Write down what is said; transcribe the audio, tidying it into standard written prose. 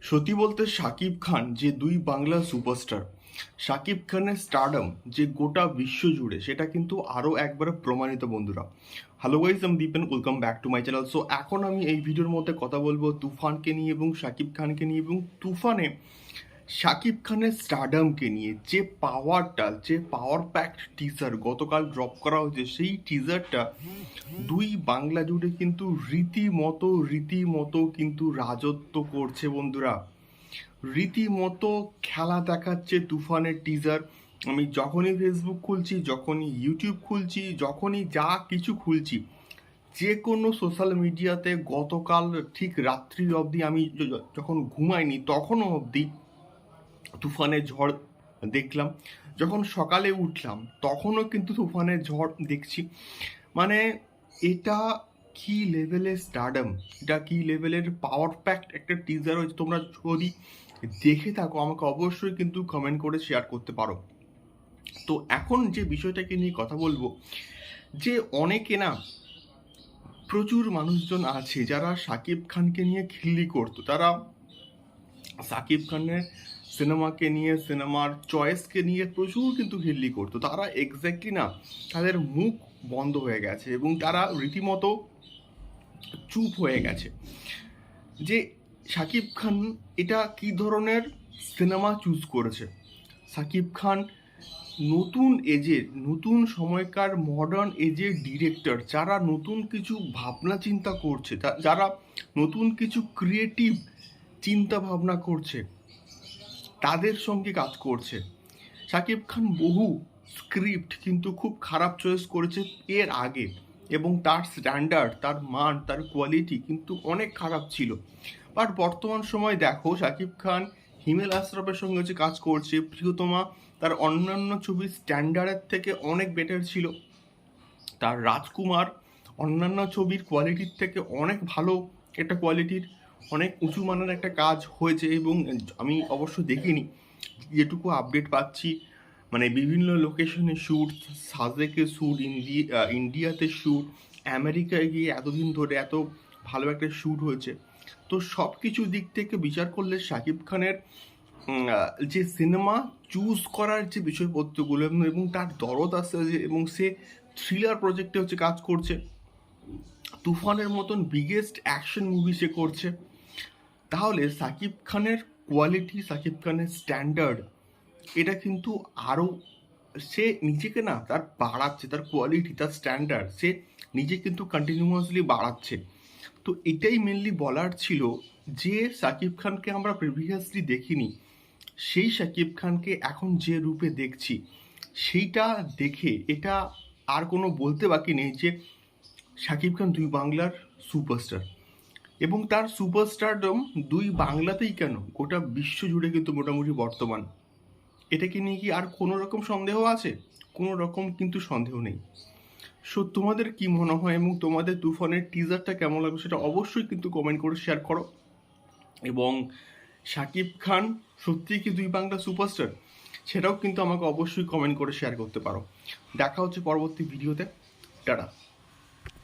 সত্যি বলতে শাকিব খান যে দুই বাংলা সুপারস্টার, শাকিব খানের স্টারডম যে গোটা বিশ্ব জুড়ে, সেটা কিন্তু আরও একবার প্রমাণিত বন্ধুরা। হ্যালো গাইস, আমি Dipen, welcome back to my channel. So এখন আমি এই ভিডিওর মধ্যে কথা বলবো তুফানকে নিয়ে এবং শাকিব খানকে নিয়ে, এবং তুফানে শাকিব খানের স্টারডমকে নিয়ে। যে পাওয়ারটা, যে পাওয়ার প্যাকড টিজার গতকাল ড্রপ করা হয়েছে, সেই টিজারটা দুই বাংলা জুড়ে কিন্তু রীতিমতো কিন্তু রাজত্ব করছে বন্ধুরা। রীতিমতো খেলা দেখাচ্ছে তুফানের টিজার। আমি যখনই ফেসবুক খুলছি, যখনই ইউটিউব খুলছি, যখনই যা কিছু খুলছি, যে কোনো সোশ্যাল মিডিয়াতে গতকাল ঠিক রাত্রি অবধি আমি যখন ঘুমাইনি তখনও অবধি তুফানের ঝড় দেখলাম। যখন সকালে উঠলাম তখনও কিন্তু তুফানের ঝড় দেখছি। মানে এটা কি লেভেলের স্টারডম, এটা কি লেভেলের পাওয়ার প্যাকড একটা টিজার হয়েছে। তোমরা যদি দেখে থাকো আমাকে অবশ্যই কিন্তু কমেন্ট করে শেয়ার করতে পারো। তো এখন যে বিষয়টাকে নিয়ে কথা বলবো, যে অনেকে না, প্রচুর মানুষজন আছে যারা শাকিব খানকে নিয়ে খিল্লি করতো। তারা শাকিব খানের সিনেমাকে নিয়ে, সিনেমার চয়েসকে নিয়ে প্রচুর কিন্তু খিল্লি করতো। তারা এক্স্যাক্টলি না, তাদের মুখ বন্ধ হয়ে গেছে এবং তারা রীতিমতো চুপ হয়ে গেছে যে শাকিব খান এটা কি ধরনের সিনেমা চুজ করেছে। শাকিব খান নতুন এজের, নতুন সময়কার মডার্ন এজের ডিরেক্টর, যারা নতুন কিছু ভাবনা চিন্তা করছে, যারা নতুন কিছু ক্রিয়েটিভ চিন্তা ভাবনা করছে, তাদের সঙ্গে কাজ করছে। শাকিব খান বহু স্ক্রিপ্ট কিন্তু খুব খারাপ চয়েস করেছে এর আগে, এবং তার স্ট্যান্ডার্ড, তার মান, তার কোয়ালিটি কিন্তু অনেক খারাপ ছিল। বাট বর্তমান সময় দেখো, শাকিব খান হিমেল আশরাফের সঙ্গে যে কাজ করছে, প্রিয়তমা তার অন্যান্য ছবির স্ট্যান্ডার্ডের থেকে অনেক বেটার ছিল। তার রাজকুমার অন্যান্য ছবির কোয়ালিটির থেকে অনেক ভালো একটা কোয়ালিটির, অনেক উঁচু মানের একটা কাজ হয়েছে। এবং আমি অবশ্য দেখিনি, যেটুকু আপডেট পাচ্ছি, মানে বিভিন্ন লোকেশনে শ্যুট, সাজেকে শ্যুট, ইন্ডিয়াতে শ্যুট, আমেরিকায় গিয়ে এতদিন ধরে এত ভালো একটা শ্যুট হয়েছে। তো সব কিছু দিক থেকে বিচার করলে শাকিব খানের যে সিনেমা চুজ করার যে বিষয়পত্রগুলো এবং তার দরদ আছে, এবং সে থ্রিলার প্রজেক্টে হচ্ছে কাজ করছে, তুফানের মতন বিগেস্ট অ্যাকশন মুভি সে করছে, তাহলে শাকিব খানের কোয়ালিটি, শাকিব খানের স্ট্যান্ডার্ড, এটা কিন্তু আরও সে নিজেকে না তার বাড়াচ্ছে, তার কোয়ালিটি, তার স্ট্যান্ডার্ড সে নিজে কিন্তু কন্টিনিউয়াসলি বাড়াচ্ছে। তো এটাই মেনলি বলার ছিল, যে শাকিব খানকে আমরা প্রিভিয়াসলি দেখিনি, সেই শাকিব খানকে এখন যে রূপে দেখছি, সেইটা দেখে এটা আর কোনো বলতে বাকি নেই যে শাকিব খান দুই বাংলার সুপারস্টার। এবং তার সুপারস্টারডম দুই বাংলাতেই কেন, গোটা বিশ্ব জুড়ে কিন্তু মোটামুটি বর্তমান। এটাকে নিয়ে কি আর কোনো রকম সন্দেহ আছে? কোনো রকম কিন্তু সন্দেহ নেই। সো তোমাদের কি মনে হয় এবং তোমাদের তুফানের টিজারটা কেমন লাগবে সেটা অবশ্যই কিন্তু কমেন্ট করে শেয়ার করো। এবং শাকিব খান সত্যিই কি দুই বাংলা সুপারস্টার, সেটাও কিন্তু আমাকে অবশ্যই কমেন্ট করে শেয়ার করতে পারো। দেখা হচ্ছে পরবর্তী ভিডিওতে। টাটা।